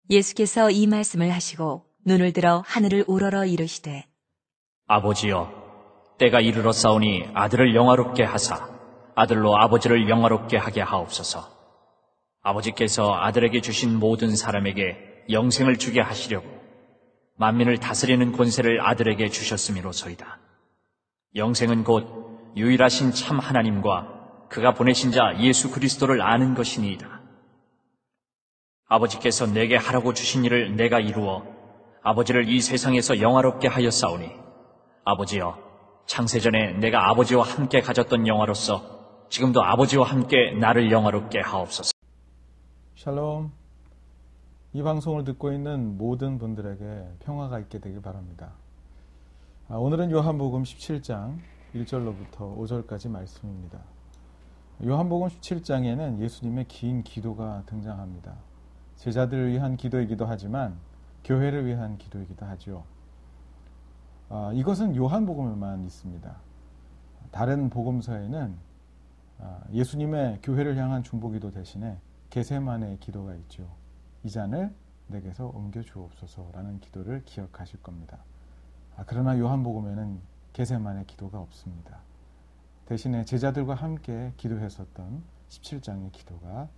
예수께서 이 말씀을 하시고 눈을 들어 하늘을 우러러 이르시되 아버지여, 때가 이르렀사오니 아들을 영화롭게 하사 아들로 아버지를 영화롭게 하게 하옵소서. 아버지께서 아들에게 주신 모든 사람에게 영생을 주게 하시려고 만민을 다스리는 권세를 아들에게 주셨음이로소이다. 영생은 곧 유일하신 참 하나님과 그가 보내신 자 예수 그리스도를 아는 것이니이다. 아버지께서 내게 하라고 주신 일을 내가 이루어 아버지를 이 세상에서 영화롭게 하였사오니 아버지여, 창세전에 내가 아버지와 함께 가졌던 영화로서 지금도 아버지와 함께 나를 영화롭게 하옵소서. 샬롬. 이 방송을 듣고 있는 모든 분들에게 평화가 있게 되길 바랍니다. 오늘은 요한복음 17장 1절로부터 5절까지 말씀입니다. 요한복음 17장에는 예수님의 긴 기도가 등장합니다. 제자들을 위한 기도이기도 하지만 교회를 위한 기도이기도 하죠. 이것은 요한복음에만 있습니다. 다른 복음서에는 예수님의 교회를 향한 중보기도 대신에 겟세마네 기도가 있죠. 이 잔을 내게서 옮겨 주옵소서라는 기도를 기억하실 겁니다. 그러나 요한복음에는 겟세마네 기도가 없습니다. 대신에 제자들과 함께 기도했었던 17장의 기도가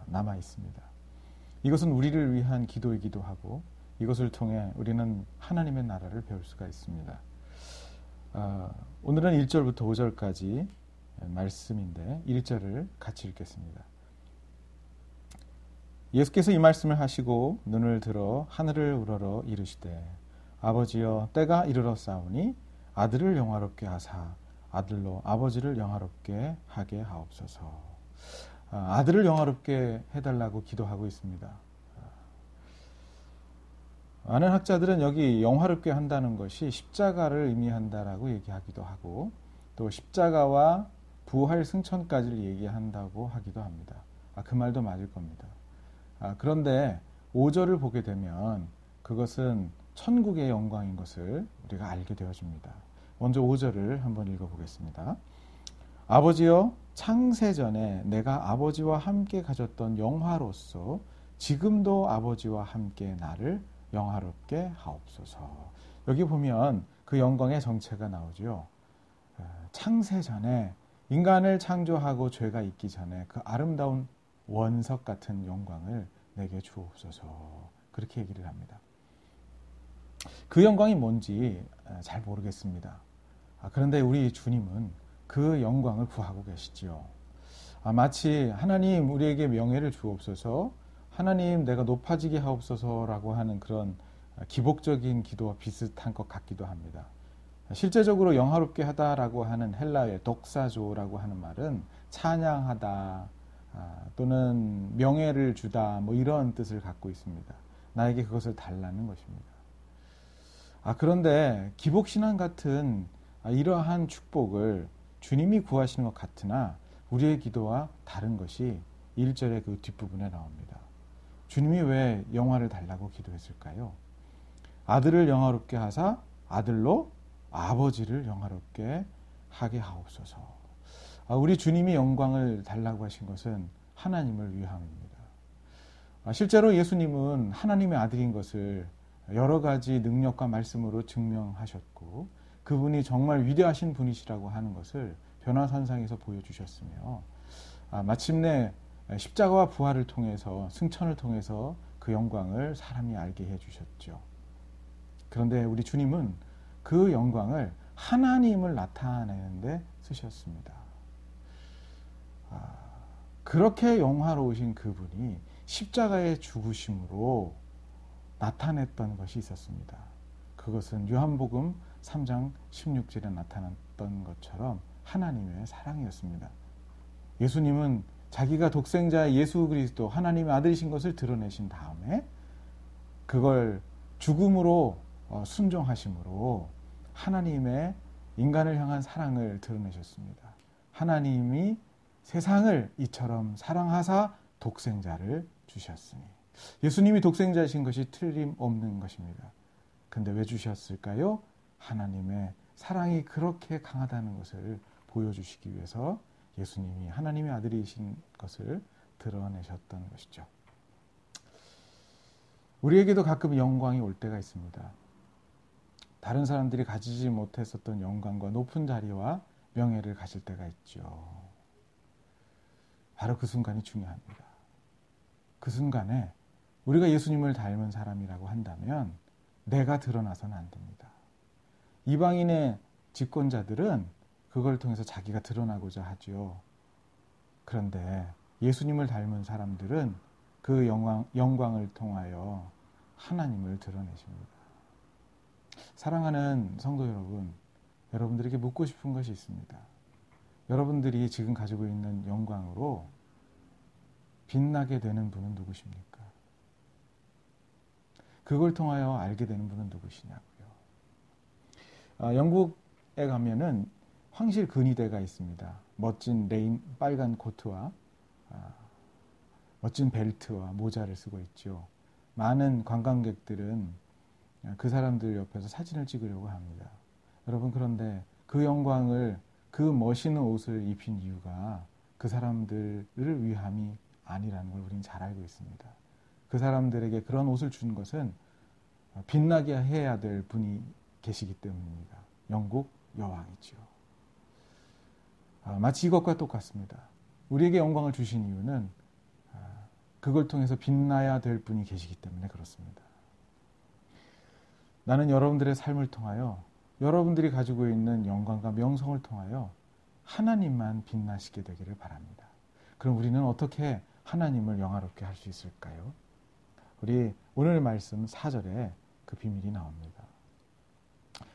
남아 있습니다. 이것은 우리를 위한 기도이기도 하고 이것을 통해 우리는 하나님의 나라를 배울 수가 있습니다. 오늘은 1절부터 5절까지 말씀인데 1절을 같이 읽겠습니다. 예수께서 이 말씀을 하시고 눈을 들어 하늘을 우러러 이르시되 아버지여, 때가 이르렀사오니 아들을 영화롭게 하사 아들로 아버지를 영화롭게 하게 하옵소서. 아들을 영화롭게 해달라고 기도하고 있습니다. 많은 학자들은 여기 영화롭게 한다는 것이 십자가를 의미한다라고 얘기하기도 하고 또 십자가와 부활 승천까지를 얘기한다고 하기도 합니다. 그 말도 맞을 겁니다. 그런데 5절을 보게 되면 그것은 천국의 영광인 것을 우리가 알게 되어집니다. 먼저 5절을 한번 읽어보겠습니다. 아버지여, 창세전에 내가 아버지와 함께 가졌던 영화로서 지금도 아버지와 함께 나를 영화롭게 하옵소서. 여기 보면 그 영광의 정체가 나오죠. 창세전에 인간을 창조하고 죄가 있기 전에 그 아름다운 원석 같은 영광을 내게 주옵소서. 그렇게 얘기를 합니다. 그 영광이 뭔지 잘 모르겠습니다. 그런데 우리 주님은 그 영광을 구하고 계시지요. 마치 하나님 우리에게 명예를 주옵소서, 하나님 내가 높아지게 하옵소서라고 하는 그런 기복적인 기도와 비슷한 것 같기도 합니다. 실제적으로 영화롭게 하다라고 하는 헬라어의 독사조라고 하는 말은 찬양하다 또는 명예를 주다 뭐 이런 뜻을 갖고 있습니다. 나에게 그것을 달라는 것입니다. 그런데 기복신앙 같은 이러한 축복을 주님이 구하시는 것 같으나 우리의 기도와 다른 것이 1절의 그 뒷부분에 나옵니다. 주님이 왜 영화를 달라고 기도했을까요? 아들을 영화롭게 하사 아들로 아버지를 영화롭게 하게 하옵소서. 우리 주님이 영광을 달라고 하신 것은 하나님을 위함입니다. 실제로 예수님은 하나님의 아들인 것을 여러 가지 능력과 말씀으로 증명하셨고 그분이 정말 위대하신 분이시라고 하는 것을 변화산상에서 보여주셨으며 마침내 십자가와 부활을 통해서 승천을 통해서 그 영광을 사람이 알게 해주셨죠. 그런데 우리 주님은 그 영광을 하나님을 나타내는데 쓰셨습니다. 그렇게 영화로우신 그분이 십자가의 죽으심으로 나타냈던 것이 있었습니다. 그것은 요한복음 3장 16절에 나타났던 것처럼 하나님의 사랑이었습니다. 예수님은 자기가 독생자 예수 그리스도 하나님의 아들이신 것을 드러내신 다음에 그걸 죽음으로 순종하심으로 하나님의 인간을 향한 사랑을 드러내셨습니다. 하나님이 세상을 이처럼 사랑하사 독생자를 주셨으니 예수님이 독생자이신 것이 틀림없는 것입니다. 근데 왜 주셨을까요? 하나님의 사랑이 그렇게 강하다는 것을 보여주시기 위해서 예수님이 하나님의 아들이신 것을 드러내셨던 것이죠. 우리에게도 가끔 영광이 올 때가 있습니다. 다른 사람들이 가지지 못했었던 영광과 높은 자리와 명예를 가질 때가 있죠. 바로 그 순간이 중요합니다. 그 순간에 우리가 예수님을 닮은 사람이라고 한다면 내가 드러나서는 안 됩니다. 이방인의 집권자들은 그걸 통해서 자기가 드러나고자 하죠. 그런데 예수님을 닮은 사람들은 그 영광을 통하여 하나님을 드러내십니다. 사랑하는 성도 여러분, 여러분들에게 묻고 싶은 것이 있습니다. 여러분들이 지금 가지고 있는 영광으로 빛나게 되는 분은 누구십니까? 그걸 통하여 알게 되는 분은 누구시냐고요. 영국에 가면은 황실 근위대가 있습니다. 멋진 빨간 코트와 멋진 벨트와 모자를 쓰고 있죠. 많은 관광객들은 그 사람들 옆에서 사진을 찍으려고 합니다. 여러분, 그런데 그 영광을, 그 멋있는 옷을 입힌 이유가 그 사람들을 위함이 아니라는 걸 우리는 잘 알고 있습니다. 그 사람들에게 그런 옷을 준 것은 빛나게 해야 될 분이 계시기 때문입니다. 영국 여왕이죠. 마치 이것과 똑같습니다. 우리에게 영광을 주신 이유는 그걸 통해서 빛나야 될 분이 계시기 때문에 그렇습니다. 나는 여러분들의 삶을 통하여, 여러분들이 가지고 있는 영광과 명성을 통하여 하나님만 빛나시게 되기를 바랍니다. 그럼 우리는 어떻게 하나님을 영화롭게 할 수 있을까요? 우리 오늘 말씀 4절에 그 비밀이 나옵니다.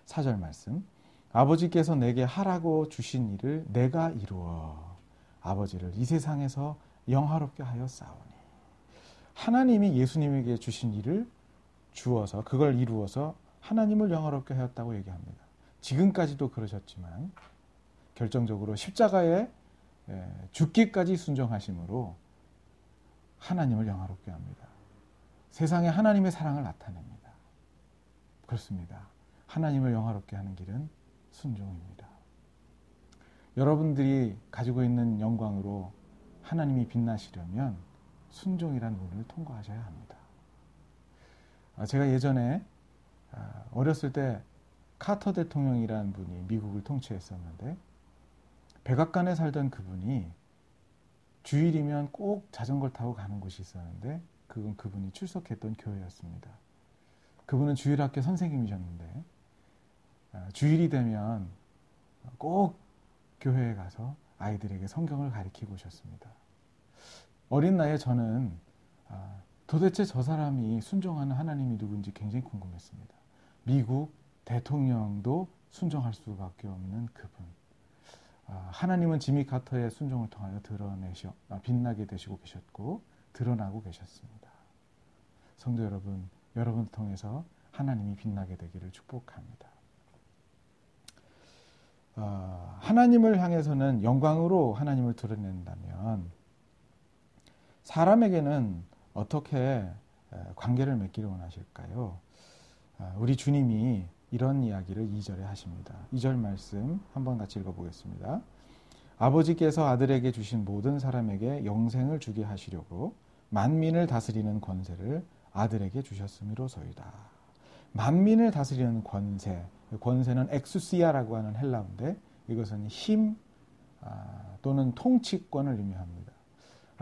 4절 말씀. 아버지께서 내게 하라고 주신 일을 내가 이루어 아버지를 이 세상에서 영화롭게 하여 싸우니. 하나님이 예수님에게 주신 일을 주어서, 그걸 이루어서 하나님을 영화롭게 하였다고 얘기합니다. 지금까지도 그러셨지만 결정적으로 십자가에 죽기까지 순종하심으로 하나님을 영화롭게 합니다. 세상에 하나님의 사랑을 나타냅니다. 그렇습니다. 하나님을 영화롭게 하는 길은 순종입니다. 여러분들이 가지고 있는 영광으로 하나님이 빛나시려면 순종이라는 문을 통과하셔야 합니다. 제가 예전에 어렸을 때 카터 대통령이라는 분이 미국을 통치했었는데, 백악관에 살던 그분이 주일이면 꼭 자전거를 타고 가는 곳이 있었는데 그건 그분이 출석했던 교회였습니다. 그분은 주일학교 선생님이셨는데 주일이 되면 꼭 교회에 가서 아이들에게 성경을 가르치고 오셨습니다. 어린 나이에 저는 도대체 저 사람이 순종하는 하나님이 누군지 굉장히 궁금했습니다. 미국 대통령도 순종할 수밖에 없는 그분. 하나님은 지미 카터의 순종을 통하여 빛나게 되시고 계셨고 드러나고 계셨습니다. 성도 여러분, 여러분을 통해서 하나님이 빛나게 되기를 축복합니다. 하나님을 향해서는 영광으로 하나님을 드러낸다면 사람에게는 어떻게 관계를 맺기를 원하실까요? 우리 주님이 이런 이야기를 2절에 하십니다. 2절 말씀 한번 같이 읽어보겠습니다. 아버지께서 아들에게 주신 모든 사람에게 영생을 주게 하시려고 만민을 다스리는 권세를 아들에게 주셨음이로소이다. 만민을 다스리는 권세, 권세는 엑수시아라고 하는 헬라어인데 이것은 힘 또는 통치권을 의미합니다.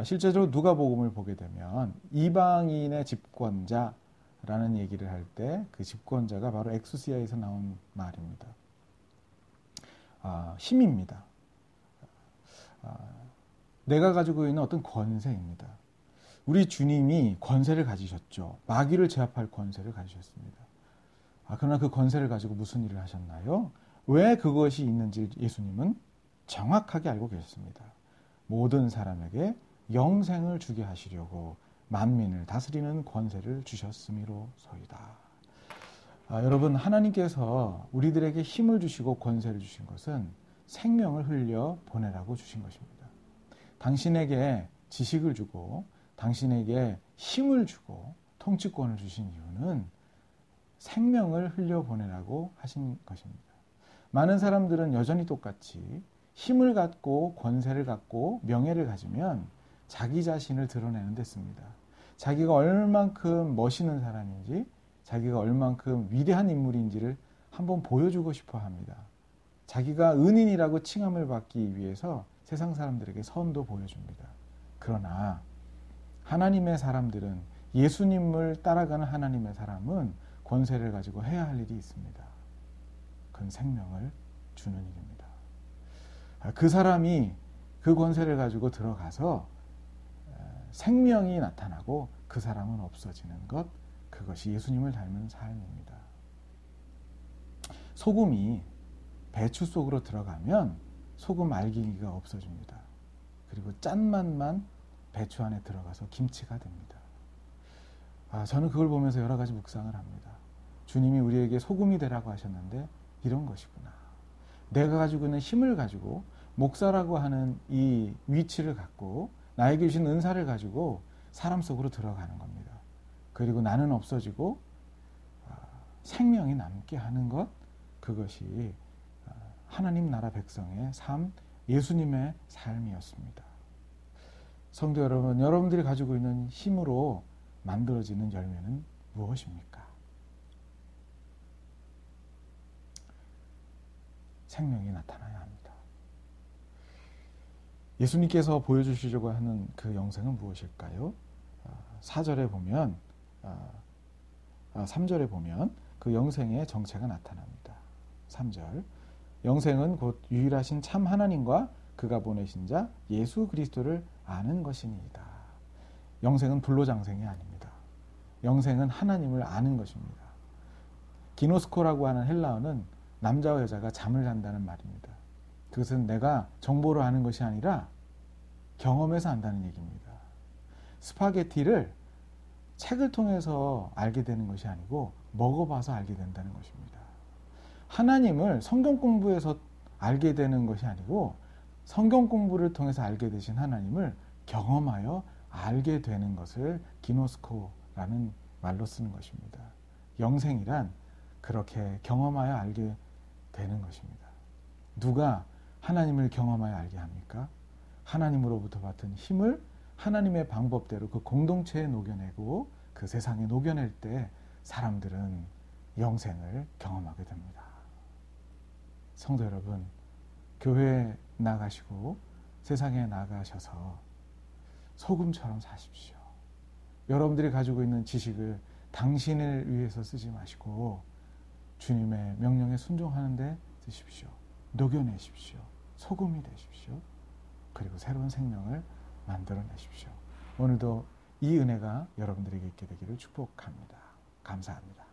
실제로 누가복음을 보게 되면 이방인의 집권자라는 얘기를 할 때 그 집권자가 바로 엑수시아에서 나온 말입니다. 힘입니다. 내가 가지고 있는 어떤 권세입니다. 우리 주님이 권세를 가지셨죠. 마귀를 제압할 권세를 가지셨습니다. 그러나 그 권세를 가지고 무슨 일을 하셨나요? 왜 그것이 있는지 예수님은 정확하게 알고 계셨습니다. 모든 사람에게 영생을 주게 하시려고 만민을 다스리는 권세를 주셨음이로소이다. 여러분, 하나님께서 우리들에게 힘을 주시고 권세를 주신 것은 생명을 흘려 보내라고 주신 것입니다. 당신에게 지식을 주고 당신에게 힘을 주고 통치권을 주신 이유는 생명을 흘려 보내라고 하신 것입니다. 많은 사람들은 여전히 똑같이 힘을 갖고 권세를 갖고 명예를 가지면 자기 자신을 드러내는 데 씁니다. 자기가 얼만큼 멋있는 사람인지, 자기가 얼만큼 위대한 인물인지를 한번 보여주고 싶어 합니다. 자기가 은인이라고 칭함을 받기 위해서 세상 사람들에게 선도 보여줍니다. 그러나 하나님의 사람들은, 예수님을 따라가는 하나님의 사람은 권세를 가지고 해야 할 일이 있습니다. 그건 생명을 주는 일입니다. 그 사람이 그 권세를 가지고 들어가서 생명이 나타나고 그 사람은 없어지는 것, 그것이 예수님을 닮은 삶입니다. 소금이 배추 속으로 들어가면 소금 알갱이가 없어집니다. 그리고 짠맛만 배추 안에 들어가서 김치가 됩니다. 저는 그걸 보면서 여러 가지 묵상을 합니다. 주님이 우리에게 소금이 되라고 하셨는데 이런 것이구나. 내가 가지고 있는 힘을 가지고, 목사라고 하는 이 위치를 갖고, 나에게 주신 은사를 가지고 사람 속으로 들어가는 겁니다. 그리고 나는 없어지고 생명이 남게 하는 것, 그것이 하나님 나라 백성의 삶, 예수님의 삶이었습니다. 성도 여러분, 여러분들이 가지고 있는 힘으로 만들어지는 열매는 무엇입니까? 생명이 나타나야 합니다. 예수님께서 보여주시려고 하는 그 영생은 무엇일까요? 4절에 보면, 3절에 보면 그 영생의 정체가 나타납니다. 3절, 영생은 곧 유일하신 참 하나님과 그가 보내신 자 예수 그리스도를 아는 것이니이다. 영생은 불로장생이 아닙니다. 영생은 하나님을 아는 것입니다. 기노스코라고 하는 헬라어는 남자와 여자가 잠을 잔다는 말입니다. 그것은 내가 정보로 아는 것이 아니라 경험해서 안다는 얘기입니다. 스파게티를 책을 통해서 알게 되는 것이 아니고 먹어봐서 알게 된다는 것입니다. 하나님을 성경 공부에서 알게 되는 것이 아니고 성경 공부를 통해서 알게 되신 하나님을 경험하여 알게 되는 것을 기노스코라는 말로 쓰는 것입니다. 영생이란 그렇게 경험하여 알게 되는 것입니다. 누가 하나님을 경험하여 알게 합니까? 하나님으로부터 받은 힘을 하나님의 방법대로 그 공동체에 녹여내고 그 세상에 녹여낼 때 사람들은 영생을 경험하게 됩니다. 성도 여러분, 교회에 나가시고 세상에 나가셔서 소금처럼 사십시오. 여러분들이 가지고 있는 지식을 당신을 위해서 쓰지 마시고 주님의 명령에 순종하는 데 쓰십시오. 녹여내십시오. 소금이 되십시오. 그리고 새로운 생명을 만들어내십시오. 오늘도 이 은혜가 여러분들에게 있게 되기를 축복합니다. 감사합니다.